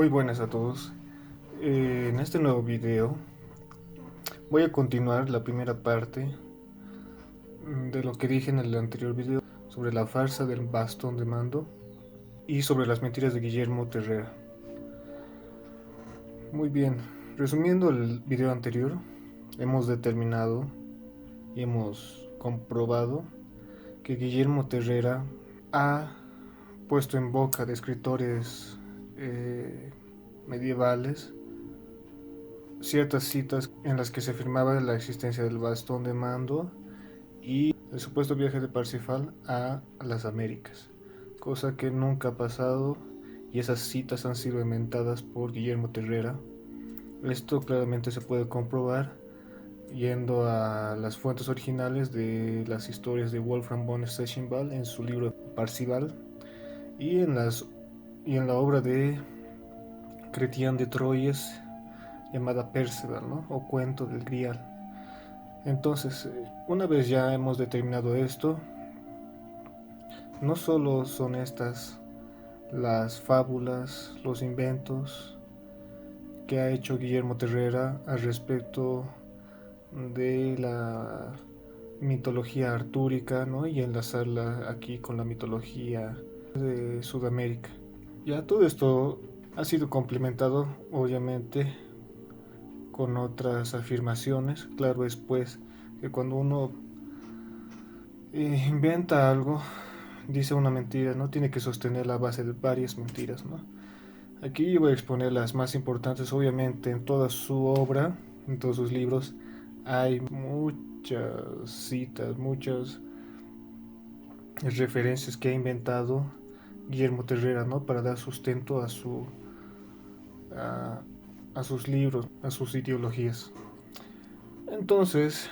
Muy buenas a todos. En este nuevo video voy a continuar la primera parte de lo que dije en el anterior video sobre la farsa del bastón de mando y sobre las mentiras de Guillermo Terrera. Muy bien, resumiendo el video anterior, hemos determinado y hemos comprobado que Guillermo Terrera ha puesto en boca de escritores medievales ciertas citas en las que se afirmaba la existencia del bastón de mando y el supuesto viaje de Parsifal a las Américas, cosa que nunca ha pasado y esas citas han sido inventadas por Guillermo Terrera. Esto claramente se puede comprobar yendo a las fuentes originales de las historias de Wolfram von Sachsenwald en su libro Parzival y en la obra de Chrétien de Troyes llamada Perceval, ¿no? O Cuento del Grial. Entonces, una vez ya hemos determinado esto, no solo son estas las fábulas, los inventos que ha hecho Guillermo Terrera al respecto de la mitología artúrica, ¿no? Y enlazarla aquí con la mitología de Sudamérica. Ya todo esto ha sido complementado, obviamente, con otras afirmaciones. Claro es pues que cuando uno inventa algo, dice una mentira, ¿no? Tiene que sostener la base de varias mentiras, ¿no? Aquí voy a exponer las más importantes. Obviamente en toda su obra, en todos sus libros, hay muchas citas, muchas referencias que ha inventado Guillermo Terrera, ¿no? Para dar sustento a, a sus libros, a sus ideologías. Entonces,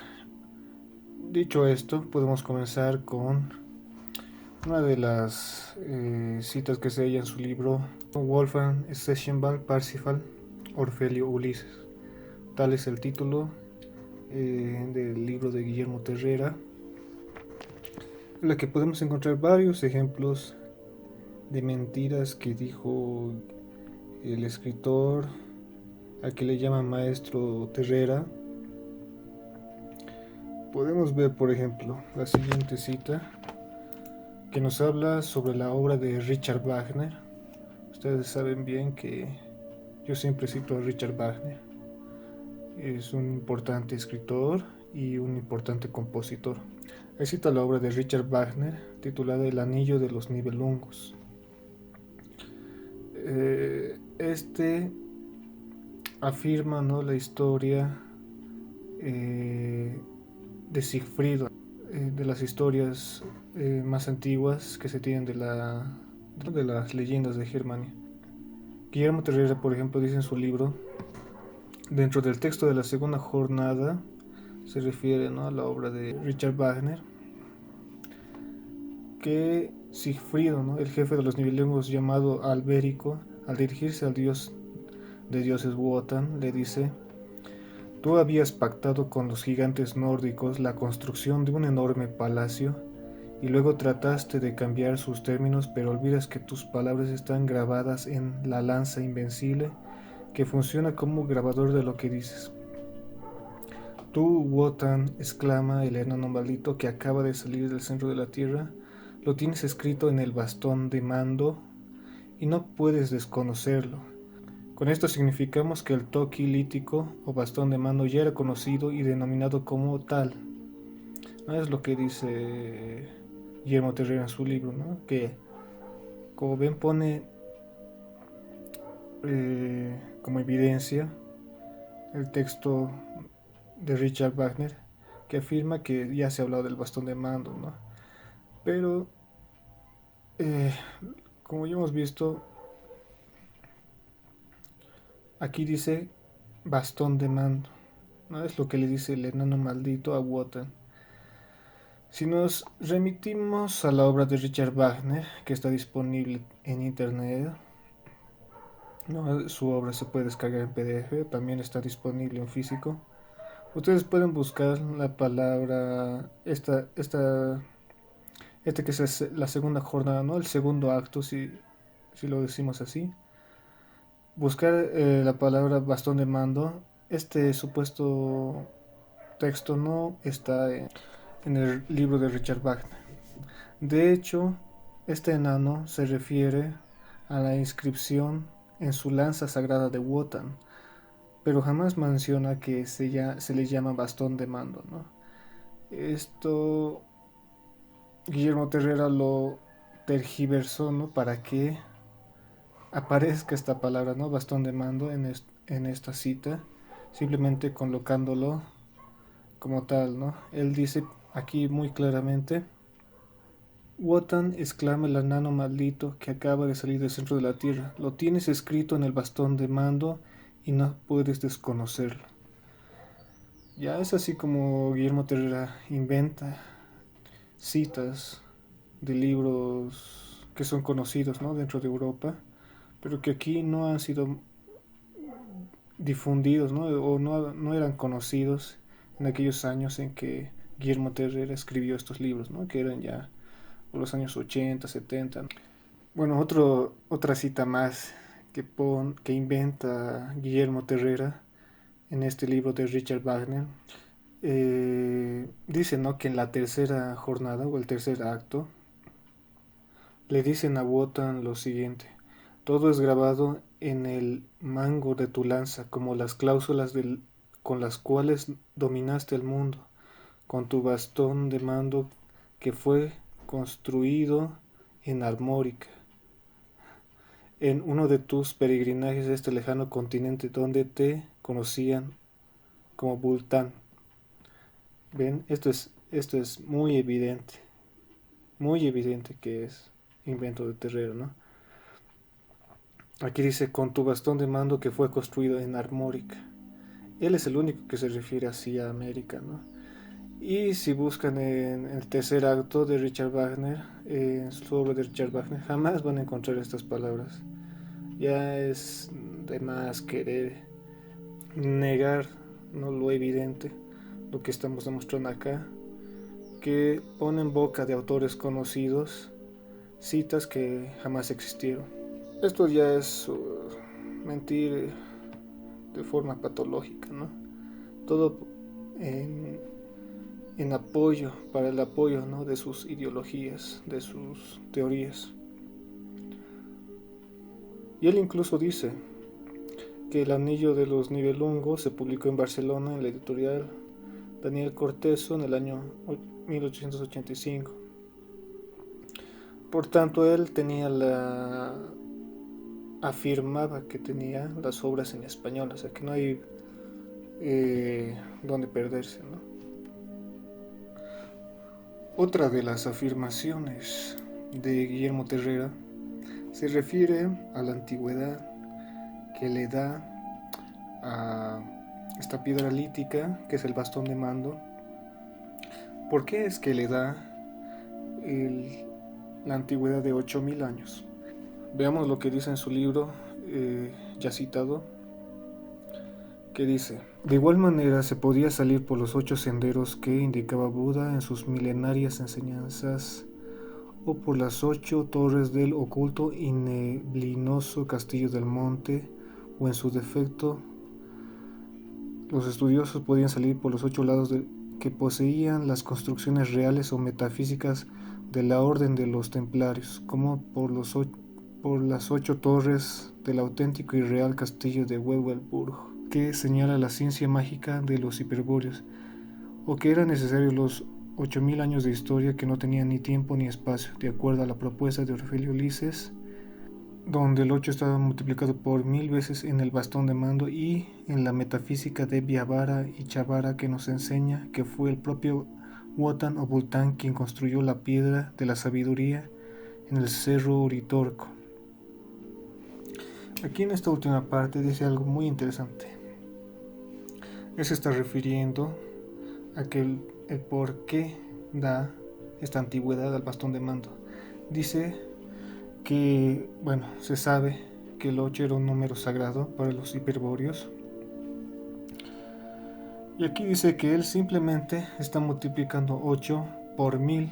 dicho esto, podemos comenzar con una de las citas que se halla en su libro Wolfgang Sachsenwald Parsifal, Orfelio Ulises. Tal es el título del libro de Guillermo Terrera, en la que podemos encontrar varios ejemplos de mentiras que dijo el escritor al que le llaman maestro Terrera. Podemos ver, por ejemplo, la siguiente cita que nos habla sobre la obra de Richard Wagner. Ustedes saben bien que yo siempre cito a Richard Wagner. Es un importante escritor y un importante compositor. Ahí cita la obra de Richard Wagner titulada El Anillo de los Nibelungos. Este afirma, ¿no?, la historia de Sigfrido, de las historias más antiguas que se tienen de las leyendas de Germania. Guillermo Terrera, por ejemplo, dice en su libro, dentro del texto de la segunda jornada, se refiere, ¿no?, a la obra de Richard Wagner, que Sigfrido, ¿no?, el jefe de los nibelungos llamado Albérico, al dirigirse al dios de dioses Wotan, le dice: tú habías pactado con los gigantes nórdicos la construcción de un enorme palacio y luego trataste de cambiar sus términos, pero olvidas que tus palabras están grabadas en la lanza invencible que funciona como grabador de lo que dices. Tú, Wotan, exclama el enano maldito que acaba de salir del centro de la tierra, lo tienes escrito en el bastón de mando y no puedes desconocerlo. Con esto significamos que el toki lítico o bastón de mando ya era conocido y denominado como tal. ¿No? Es lo que dice Guillermo Terrera en su libro, ¿no? Que, como ven, pone como evidencia el texto de Richard Wagner, que afirma que ya se ha hablado del bastón de mando, ¿no? Pero, eh, como ya hemos visto, aquí dice bastón de mando, ¿no? Es lo que le dice el enano maldito a Wotan. Si nos remitimos a la obra de Richard Wagner, que está disponible en internet, ¿no?, su obra se puede descargar en PDF, también está disponible en físico. Ustedes pueden buscar la palabra, que es la segunda jornada, ¿no? El segundo acto, si lo decimos así. buscar la palabra bastón de mando. Este supuesto texto no está en el libro de Richard Wagner. De hecho, este enano se refiere a la inscripción en su lanza sagrada de Wotan, pero jamás menciona que se le llama bastón de mando, ¿no? Esto Guillermo Terrera lo tergiversó, ¿no? Para que aparezca esta palabra, ¿no? Bastón de mando en esta cita, simplemente colocándolo como tal, ¿no? Él dice aquí muy claramente: Wotan, exclama el enano maldito que acaba de salir del centro de la tierra. Lo tienes escrito en el bastón de mando y no puedes desconocerlo. Ya es así como Guillermo Terrera inventa citas de libros que son conocidos, ¿no? Dentro de Europa, pero que aquí no han sido difundidos, ¿no? O no eran conocidos en aquellos años en que Guillermo Terrera escribió estos libros, ¿no? Que eran ya por los años 80, 70. Bueno, otra cita más que inventa Guillermo Terrera en este libro de Richard Wagner. Dice, ¿no? Que en la tercera jornada o el tercer acto le dicen a Wotan lo siguiente: todo es grabado en el mango de tu lanza, como las cláusulas con las cuales dominaste el mundo, con tu bastón de mando que fue construido en Armórica, en uno de tus peregrinajes a este lejano continente donde te conocían como Bultán. ¿Ven? Esto es muy evidente que es invento de Terrero, ¿no? Aquí dice, con tu bastón de mando que fue construido en Armórica. Él es el único que se refiere así a América, ¿no? Y si buscan en el tercer acto de Richard Wagner, en su obra de Richard Wagner, jamás van a encontrar estas palabras. Ya es de más querer negar, no lo evidente, lo que estamos demostrando acá, que pone en boca de autores conocidos citas que jamás existieron. Esto ya es mentir de forma patológica, ¿no? Todo en, en apoyo, para el apoyo, ¿no? De sus ideologías, de sus teorías. Y él incluso dice que El Anillo de los Nibelungos se publicó en Barcelona en la editorial Daniel Cortezo en el año 1885. Por tanto, él afirmaba que tenía las obras en español, o sea que no hay donde perderse, ¿no? Otra de las afirmaciones de Guillermo Terrera se refiere a la antigüedad que le da a esta piedra lítica, que es el bastón de mando. ¿Por qué es que le da la antigüedad de 8000 años? Veamos lo que dice en su libro, ya citado, que dice: de igual manera se podía salir por los 8 senderos que indicaba Buda en sus milenarias enseñanzas, o por las 8 torres del oculto y neblinoso castillo del monte, o en su defecto, los estudiosos podían salir por los 8 lados que poseían las construcciones reales o metafísicas de la orden de los templarios, como por las 8 torres del auténtico y real castillo de Wevelburg, que señala la ciencia mágica de los hiperbóreos, o que eran necesarios los 8000 años de historia que no tenían ni tiempo ni espacio, de acuerdo a la propuesta de Orfelio Ulises, donde el 8 estaba multiplicado por 1000 veces en el bastón de mando, y en la metafísica de Vyavara y Chavara, que nos enseña que fue el propio Wotan o Bultán quien construyó la piedra de la sabiduría en el cerro Uritorco. Aquí en esta última parte dice algo muy interesante. Él se está refiriendo a que el por qué da esta antigüedad al bastón de mando. Dice que, bueno, se sabe que el 8 era un número sagrado para los hiperbóreos. Y aquí dice que él simplemente está multiplicando 8 por 1000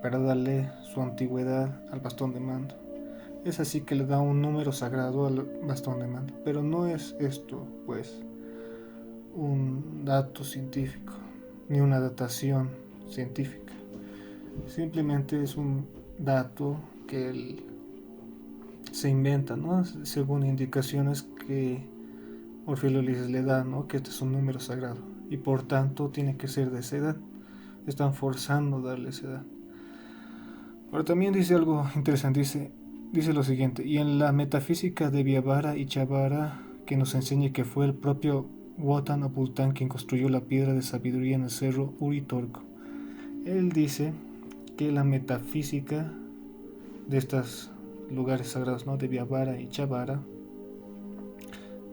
para darle su antigüedad al bastón de mando. Es así que le da un número sagrado al bastón de mando. Pero no es esto, pues, un dato científico, ni una datación científica. Simplemente es un dato que él se inventa, ¿no? Según indicaciones que Orfeo Ulises le da, ¿no? Que este es un número sagrado y por tanto tiene que ser de esa edad. Están forzando a darle esa edad. Pero también dice algo interesante, dice lo siguiente: y en la metafísica de Vyavara y Chavara, que nos enseña que fue el propio Wotan o Bultán quien construyó la piedra de sabiduría en el cerro Uritorco. Él dice que la metafísica de estos lugares sagrados, ¿no? De Vyavara y Chavara,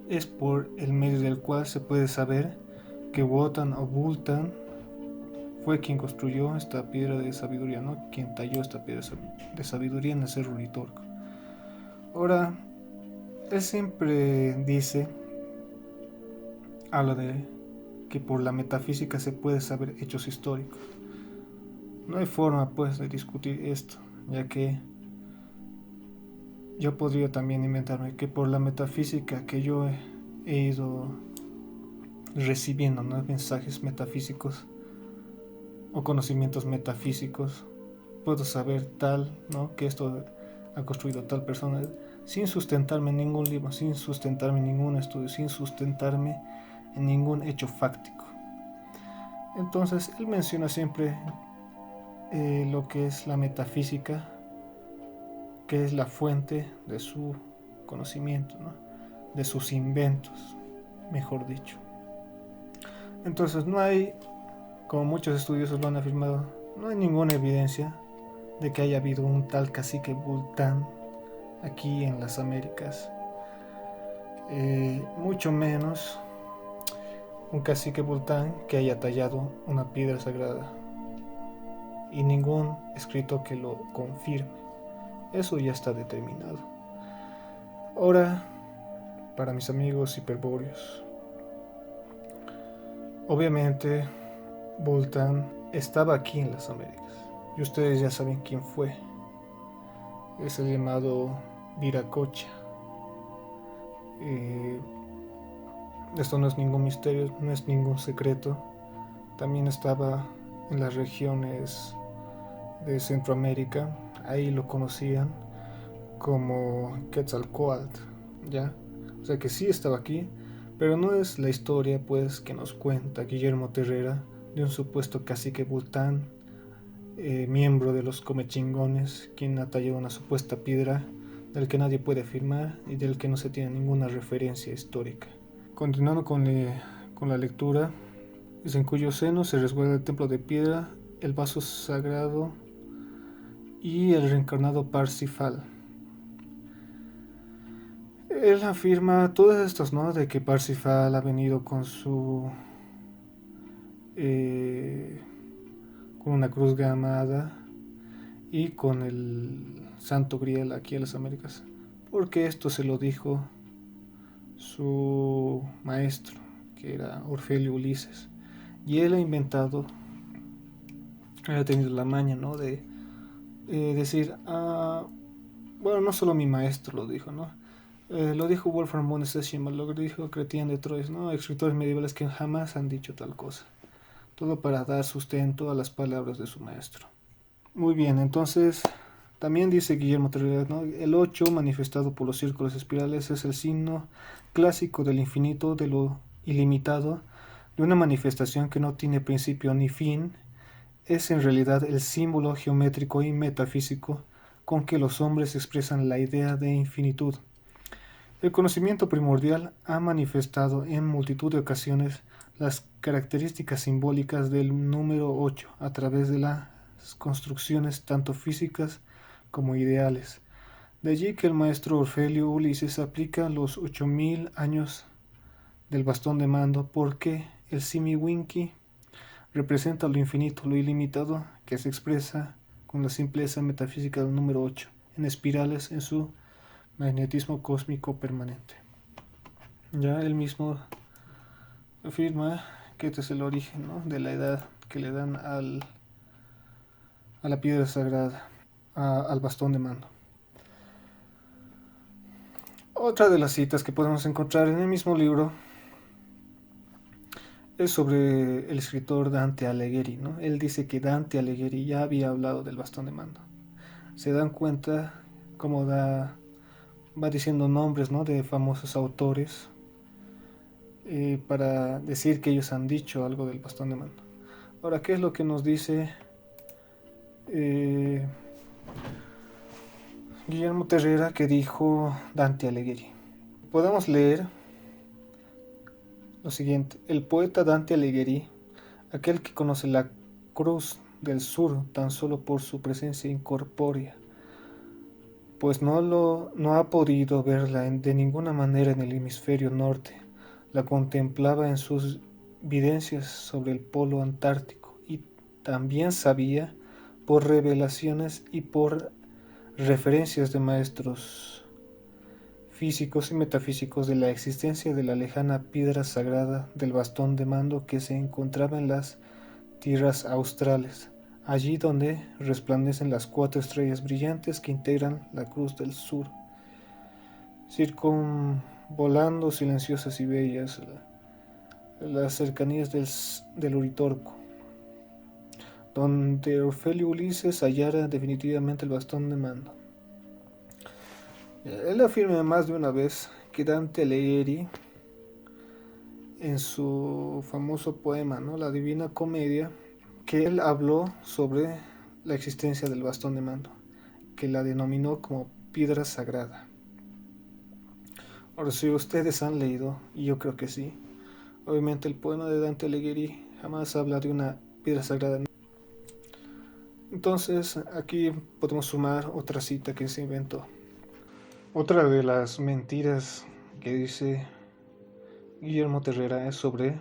es por el medio del cual se puede saber que Wotan o Bultán fue quien construyó esta piedra de sabiduría, ¿no? Quien talló esta piedra de sabiduría en el cerro Uritorco. Ahora, él siempre habla de que por la metafísica se puede saber hechos históricos. No hay forma, pues, de discutir esto, ya que yo podría también inventarme que por la metafísica que yo he ido recibiendo, ¿no? Mensajes metafísicos o conocimientos metafísicos, puedo saber tal, ¿no? Que esto ha construido tal persona, sin sustentarme en ningún libro, sin sustentarme en ningún estudio, sin sustentarme en ningún hecho fáctico. Entonces él menciona siempre lo que es la metafísica, que es la fuente de su conocimiento, ¿no? De sus inventos, mejor dicho. Entonces no hay, como muchos estudiosos lo han afirmado, no hay ninguna evidencia de que haya habido un tal cacique Bultán aquí en las Américas, mucho menos un cacique Bultán que haya tallado una piedra sagrada, y ningún escrito que lo confirme. Eso ya está determinado. Ahora, para mis amigos hiperbóreos, obviamente Bultán estaba aquí en las Américas y ustedes ya saben quién fue. Es el llamado Viracocha. Esto no es ningún misterio, no es ningún secreto. También estaba en las regiones de Centroamérica. Ahí lo conocían como Quetzalcóatl, ¿ya? O sea que sí estaba aquí, pero no es la historia, pues, que nos cuenta Guillermo Terrera de un supuesto cacique Bultán, miembro de los Comechingones, quien ha tallado una supuesta piedra del que nadie puede afirmar y del que no se tiene ninguna referencia histórica. Continuando con la lectura, en cuyo seno se resguarda el templo de piedra, el vaso sagrado y el reencarnado Parsifal. Él afirma todas estas, ¿no? De que Parsifal ha venido con con una cruz gamada y con el Santo Grial aquí en las Américas, porque esto se lo dijo su maestro, que era Orfeo Ulises, y él ha tenido la maña, ¿no? De decir, bueno, no solo mi maestro lo dijo, ¿no? Lo dijo Wolfram von Seschenberg, lo dijo Chrétien de Troyes, ¿no? Escritores medievales que jamás han dicho tal cosa. Todo para dar sustento a las palabras de su maestro. Muy bien, entonces también dice Guillermo Terrera, ¿no? El 8 manifestado por los círculos espirales es el signo clásico del infinito, de lo ilimitado, de una manifestación que no tiene principio ni fin. Es en realidad el símbolo geométrico y metafísico con que los hombres expresan la idea de infinitud. El conocimiento primordial ha manifestado en multitud de ocasiones las características simbólicas del número 8 a través de las construcciones tanto físicas como ideales. De allí que el maestro Orfeo Ulises aplica los 8000 años del bastón de mando, porque el Simiwinki representa lo infinito, lo ilimitado, que se expresa con la simpleza metafísica del número 8, en espirales en su magnetismo cósmico permanente. Ya él mismo afirma que este es el origen, ¿no? De la edad que le dan a la piedra sagrada, al bastón de mando. Otra de las citas que podemos encontrar en el mismo libro es sobre el escritor Dante Alighieri, ¿no? Él dice que Dante Alighieri ya había hablado del bastón de mando. Se dan cuenta cómo va diciendo nombres, ¿no?, de famosos autores para decir que ellos han dicho algo del bastón de mando. Ahora, ¿qué es lo que nos dice eh, Guillermo Terrera que dijo Dante Alighieri? Podemos leer lo siguiente: el poeta Dante Alighieri, aquel que conoce la cruz del sur tan solo por su presencia incorpórea, pues no ha podido verla de ninguna manera en el hemisferio norte, la contemplaba en sus videncias sobre el polo antártico y también sabía, por revelaciones y por referencias de maestros físicos y metafísicos, de la existencia de la lejana piedra sagrada del bastón de mando que se encontraba en las tierras australes, allí donde resplandecen las 4 estrellas brillantes que integran la Cruz del Sur, circunvolando silenciosas y bellas las cercanías del Uritorco, donde Orfelio Ulises hallara definitivamente el bastón de mando. Él afirma más de una vez que Dante Alighieri, en su famoso poema, ¿no?, La Divina Comedia, que él habló sobre la existencia del bastón de mando, que la denominó como piedra sagrada. Ahora, si ustedes han leído, y yo creo que sí, obviamente el poema de Dante Alighieri jamás habla de una piedra sagrada. Entonces, aquí podemos sumar otra cita que se inventó. Otra de las mentiras que dice Guillermo Terrera es sobre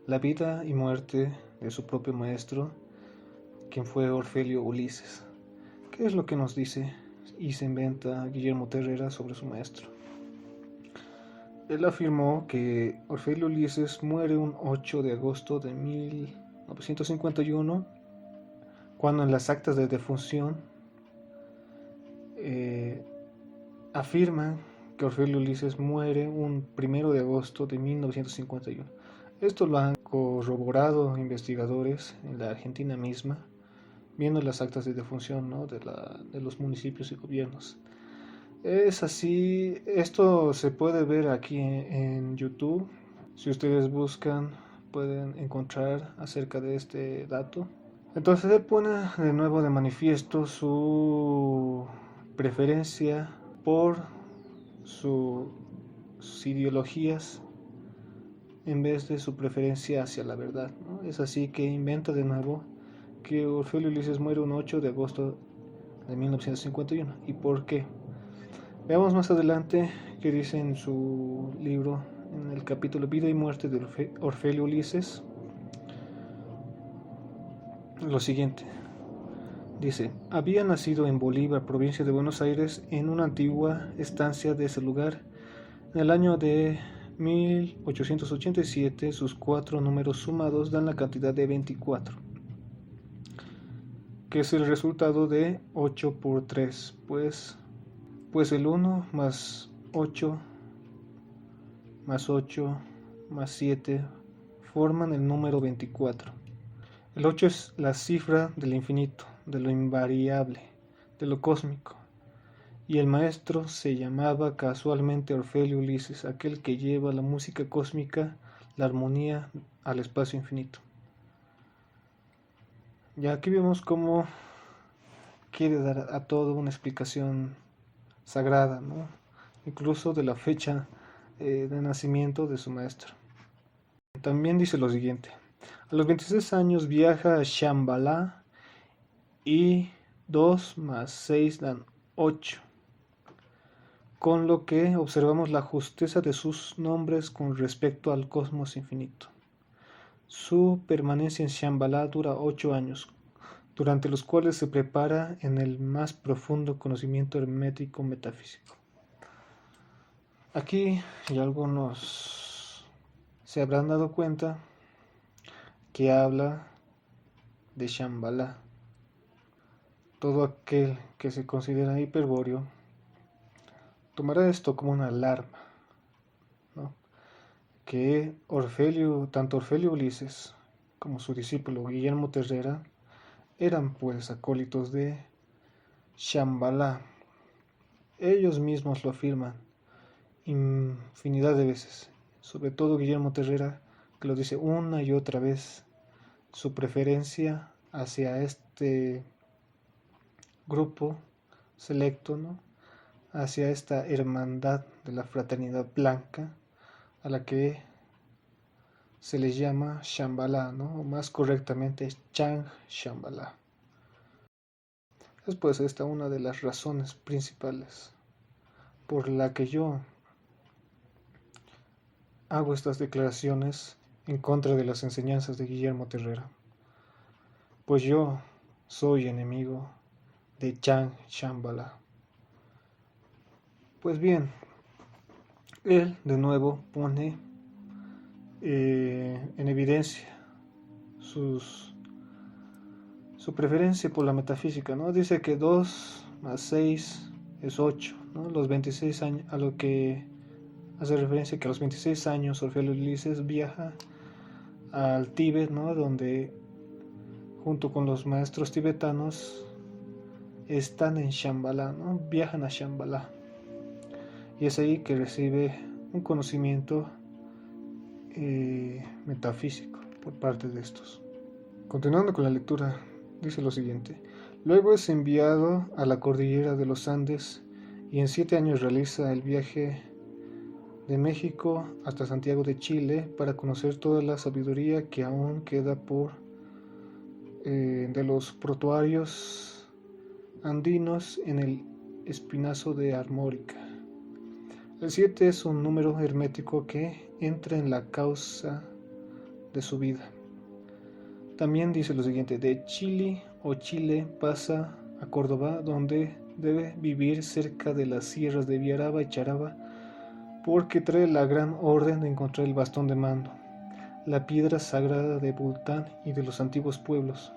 la vida y muerte de su propio maestro, quien fue Orfelio Ulises. ¿Qué es lo que nos dice y se inventa Guillermo Terrera sobre su maestro? Él afirmó que Orfelio Ulises muere un 8 de agosto de 1951, cuando en las actas de defunción afirman que Orfelio Ulises muere un 1 de agosto de 1951. Esto lo han corroborado investigadores en la Argentina misma, viendo las actas de defunción, ¿no?, de los municipios y gobiernos. Es así, esto se puede ver aquí en YouTube. Si ustedes buscan, pueden encontrar acerca de este dato. Entonces él pone de nuevo de manifiesto su preferencia por sus ideologías en vez de su preferencia hacia la verdad, ¿no? Es así que inventa de nuevo que Orfelio Ulises muere un 8 de agosto de 1951. ¿Y por qué? Veamos más adelante qué dice en su libro, en el capítulo Vida y muerte de Orfelio Ulises, lo siguiente. Dice: había nacido en Bolívar, provincia de Buenos Aires, en una antigua estancia de ese lugar. En el año de 1887, sus 4 números sumados dan la cantidad de 24, que es el resultado de 8 por 3, pues el 1 más 8 más 8 más 7 forman el número 24. El 8 es la cifra del infinito, de lo invariable, de lo cósmico. Y el maestro se llamaba casualmente Orfelio Ulises, aquel que lleva la música cósmica, la armonía al espacio infinito. Ya aquí vemos cómo quiere dar a todo una explicación sagrada, ¿no?, incluso de la fecha de nacimiento de su maestro. También dice lo siguiente: a los 26 años viaja a Shambhala y 2 más 6 dan 8, con lo que observamos la justeza de sus nombres con respecto al cosmos infinito. Su permanencia en Shambhala dura 8 años, durante los cuales se prepara en el más profundo conocimiento hermético metafísico. Aquí ya algunos se habrán dado cuenta que habla de Shambhala. Todo aquel que se considera hiperbóreo, tomará esto como una alarma, ¿no? Que tanto Orfelio Ulises como su discípulo Guillermo Terrera eran pues acólitos de Shambhala. Ellos mismos lo afirman infinidad de veces, sobre todo Guillermo Terrera, que lo dice una y otra vez, su preferencia hacia este grupo selecto, ¿no? Hacia esta hermandad de la fraternidad blanca, a la que se les llama Shambhala, ¿no? O más correctamente Chang Shambhala. Es pues esta una de las razones principales por la que yo hago estas declaraciones en contra de las enseñanzas de Guillermo Terrera, pues yo soy enemigo de Chang Shambhala. Pues bien, él de nuevo pone en evidencia su preferencia por la metafísica, ¿no? Dice que 2 más 6 es 8, ¿no? Los 26 años, a lo que hace referencia que a los 26 años Orfeo Ulises viaja al Tíbet, ¿no? Donde junto con los maestros tibetanos están en Shambhala, ¿no? Viajan a Shambhala. Y es ahí que recibe un conocimiento metafísico por parte de estos. Continuando con la lectura, dice lo siguiente: luego es enviado a la cordillera de los Andes y en 7 años realiza el viaje de México hasta Santiago de Chile para conocer toda la sabiduría que aún queda de los protoarios andinos en el Espinazo de Armórica. El 7 es un número hermético que entra en la causa de su vida. También dice lo siguiente: de Chile o Chile pasa a Córdoba, donde debe vivir cerca de las sierras de Viaraba y Charaba, porque trae la gran orden de encontrar el bastón de mando, la piedra sagrada de Bultán y de los antiguos pueblos,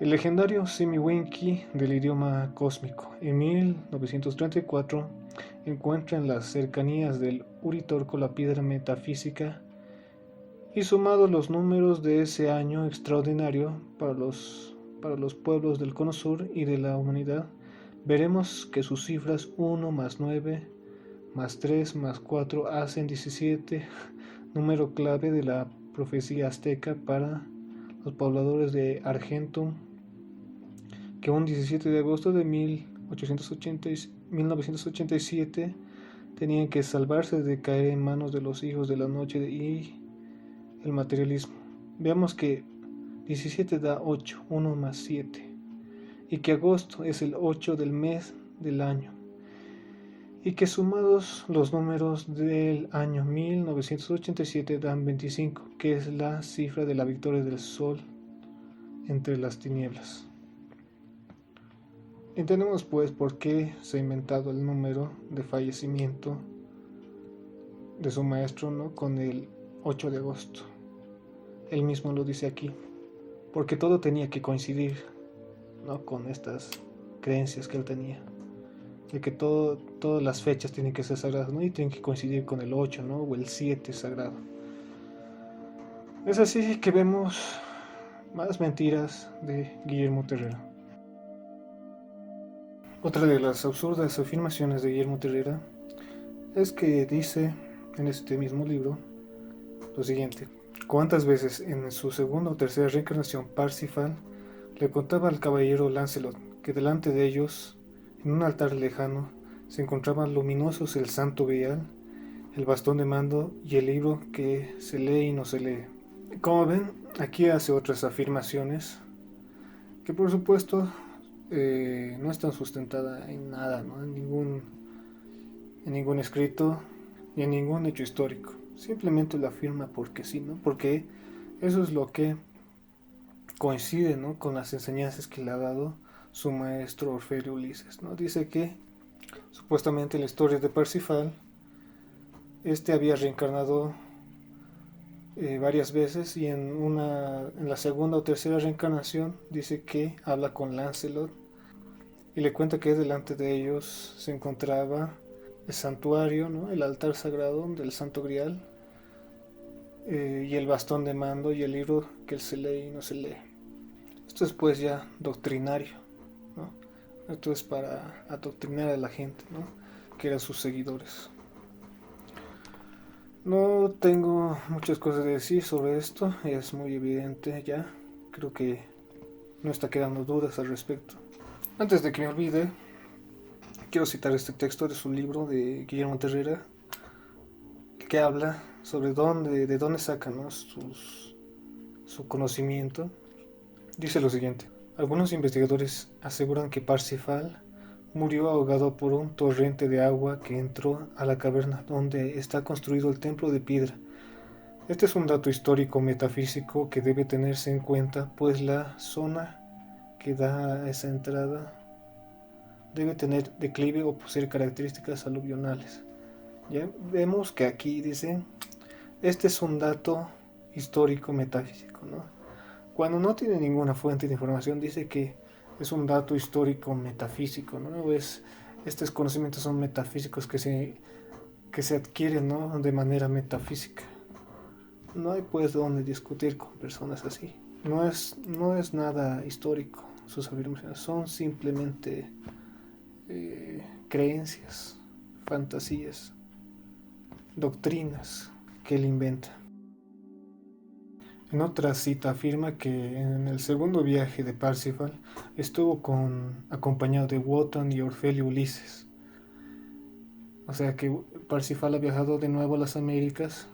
el legendario Simiwinki del idioma cósmico. En 1934 encuentra en las cercanías del Uritorco la piedra metafísica, y sumados los números de ese año extraordinario para los pueblos del Cono Sur y de la humanidad, veremos que sus cifras 1 más 9 más 3 más 4 hacen 17, número clave de la profecía azteca para los pobladores de Argentum, que un 17 de agosto de 1987 tenían que salvarse de caer en manos de los hijos de la noche y el materialismo. Veamos que 17 da 8, 1 más 7, y que agosto es el 8 del mes del año, y que sumados los números del año 1987 dan 25, que es la cifra de la victoria del sol entre las tinieblas. Entendemos pues por qué se ha inventado el número de fallecimiento de su maestro, ¿no? Con el 8 de agosto. Él mismo lo dice aquí, porque todo tenía que coincidir, ¿no? Con estas creencias que él tenía, de que todas las fechas tienen que ser sagradas, ¿no? Y tienen que coincidir con el 8, ¿no? O el 7 sagrado. Es así que vemos más mentiras de Guillermo Terrera. Otra de las absurdas afirmaciones de Guillermo Terrera es que dice en este mismo libro lo siguiente: ¿cuántas veces en su segunda o tercera reencarnación Parsifal le contaba al caballero Lancelot que delante de ellos, en un altar lejano, se encontraban luminosos el santo grial, el bastón de mando y el libro que se lee y no se lee? Como ven, aquí hace otras afirmaciones que por supuesto no están sustentadas en nada, ¿no? en ningún escrito ni en ningún hecho histórico. Simplemente lo afirma porque sí, ¿no? Porque eso es lo que coincide, ¿no? Con las enseñanzas que le ha dado su maestro Orfeo Ulises, ¿no? Dice que supuestamente en la historia de Parsifal este había reencarnado varias veces, y en la segunda o tercera reencarnación dice que habla con Lancelot y le cuenta que delante de ellos se encontraba el santuario, ¿no? El altar sagrado del Santo Grial, y el bastón de mando y el libro que se lee y no se lee. Esto es pues ya doctrinario, ¿no? Esto es para adoctrinar a la gente, ¿no? Que eran sus seguidores. No tengo muchas cosas que decir sobre esto, es muy evidente ya. Creo que no está quedando dudas al respecto. Antes de que me olvide, quiero citar este texto de su libro de Guillermo Terrera, que habla sobre de dónde sacan, ¿no? Su conocimiento. Dice lo siguiente: algunos investigadores aseguran que Parsifal murió ahogado por un torrente de agua que entró a la caverna donde está construido el templo de piedra. Este es un dato histórico metafísico que debe tenerse en cuenta, pues la zona que da a esa entrada debe tener declive o poseer características aluvionales. Ya vemos que aquí dice, este es un dato histórico metafísico, ¿no? Cuando no tiene ninguna fuente de información dice que es un dato histórico metafísico, ¿no? Estos conocimientos son metafísicos que se adquieren, ¿no? De manera metafísica. No hay pues donde discutir con personas así. No es nada histórico sus afirmaciones, son simplemente creencias, fantasías, doctrinas que él inventa. En otra cita afirma que en el segundo viaje de Parsifal estuvo acompañado de Wotan y Orfeo Ulises. O sea que Parsifal ha viajado de nuevo a las Américas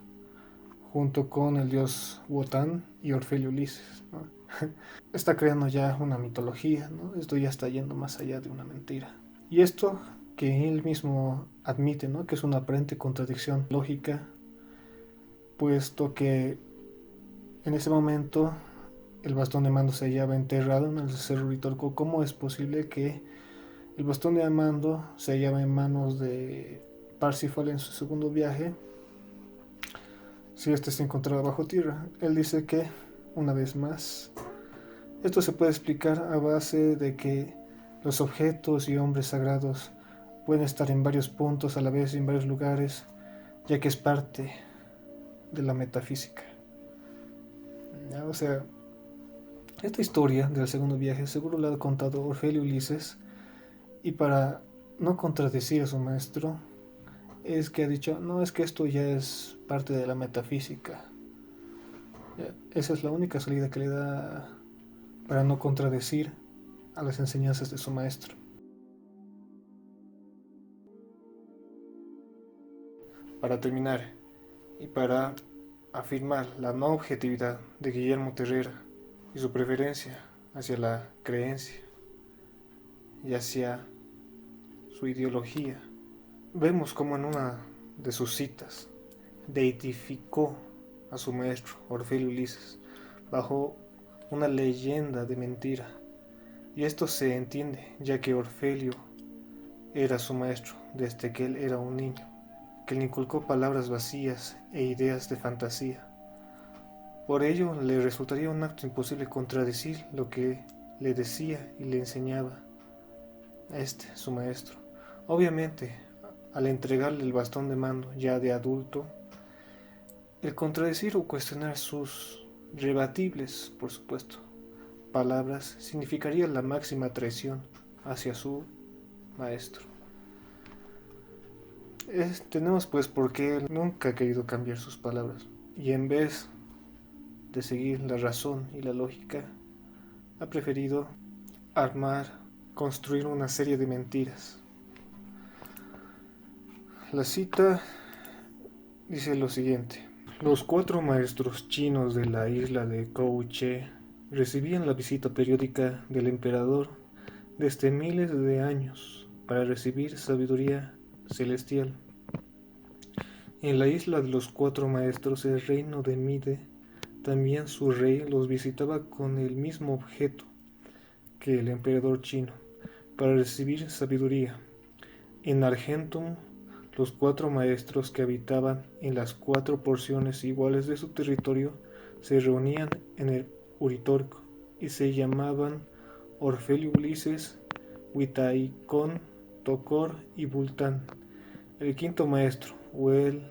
junto con el dios Wotan y Orfeo Ulises, ¿no? Está creando ya una mitología, ¿no? Esto ya está yendo más allá de una mentira. Y esto que él mismo admite, ¿no? Que es una aparente contradicción lógica, puesto que en ese momento el bastón de mando se hallaba enterrado en el cerro Uritorco. ¿Cómo es posible que el bastón de mando se hallaba en manos de Parsifal en su segundo viaje si este se encontraba bajo tierra? Él dice que, una vez más, esto se puede explicar a base de que los objetos y hombres sagrados pueden estar en varios puntos a la vez y en varios lugares, ya que es parte de la metafísica. ¿Ya? O sea, esta historia del segundo viaje seguro la ha contado Orfeo Ulises, y para no contradecir a su maestro es que ha dicho, no, es que esto ya es parte de la metafísica. Ya, esa es la única salida que le da para no contradecir a las enseñanzas de su maestro. Para terminar, y para afirmar la no objetividad de Guillermo Terrera y su preferencia hacia la creencia y hacia su ideología, vemos como en una de sus citas deitificó a su maestro Orfeo Ulises bajo una leyenda de mentira. Y esto se entiende, ya que Orfeo era su maestro desde que él era un niño, que le inculcó palabras vacías e ideas de fantasía. Por ello le resultaría un acto imposible contradecir lo que le decía y le enseñaba a su maestro. Obviamente, al entregarle el bastón de mando ya de adulto, el contradecir o cuestionar sus rebatibles, por supuesto, palabras significaría la máxima traición hacia su maestro. Tenemos pues por qué él nunca ha querido cambiar sus palabras, y en vez de seguir la razón y la lógica, ha preferido construir una serie de mentiras. La cita dice lo siguiente: los 4 maestros chinos de la isla de Kouche recibían la visita periódica del emperador desde miles de años para recibir sabiduría celestial. En la isla de los 4 maestros, el reino de Mide, también su rey los visitaba con el mismo objeto que el emperador chino, para recibir sabiduría. En Argentum, los 4 maestros que habitaban en las 4 porciones iguales de su territorio se reunían en el Uritorco y se llamaban Orfeo Ulises, Huitaicón, Tocor y Bultán. El quinto maestro, o el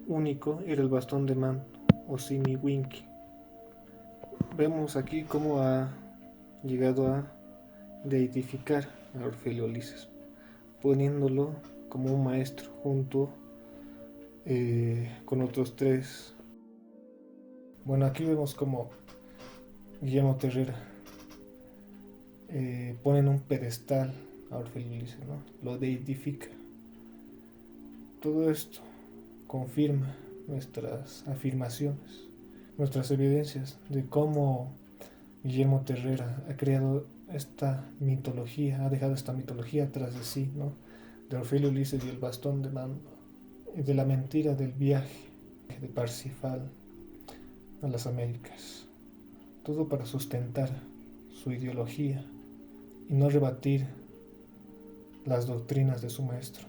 único, era el bastón de mando, o Simiwinki. Vemos aquí cómo ha llegado a deidificar a Orfelio Ulises, poniéndolo como un maestro junto con otros tres. Bueno, aquí vemos como Guillermo Terrera pone en un pedestal a Orfelio Ulises, ¿no? Lo deidifica. Todo esto confirma nuestras afirmaciones, nuestras evidencias de cómo Guillermo Terrera ha creado esta mitología, ha dejado esta mitología tras de sí, ¿no? De Orfelio Ulises y el bastón de mando, y de la mentira del viaje de Parsifal a las Américas. Todo para sustentar su ideología y no rebatir las doctrinas de su maestro.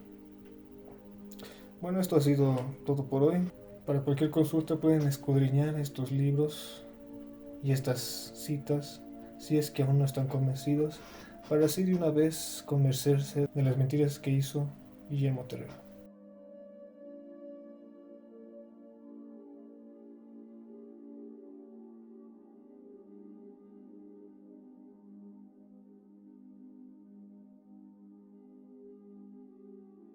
Bueno, esto ha sido todo por hoy. Para cualquier consulta pueden escudriñar estos libros y estas citas si es que aún no están convencidos, para así de una vez convencerse de las mentiras que hizo Guillermo Terrera.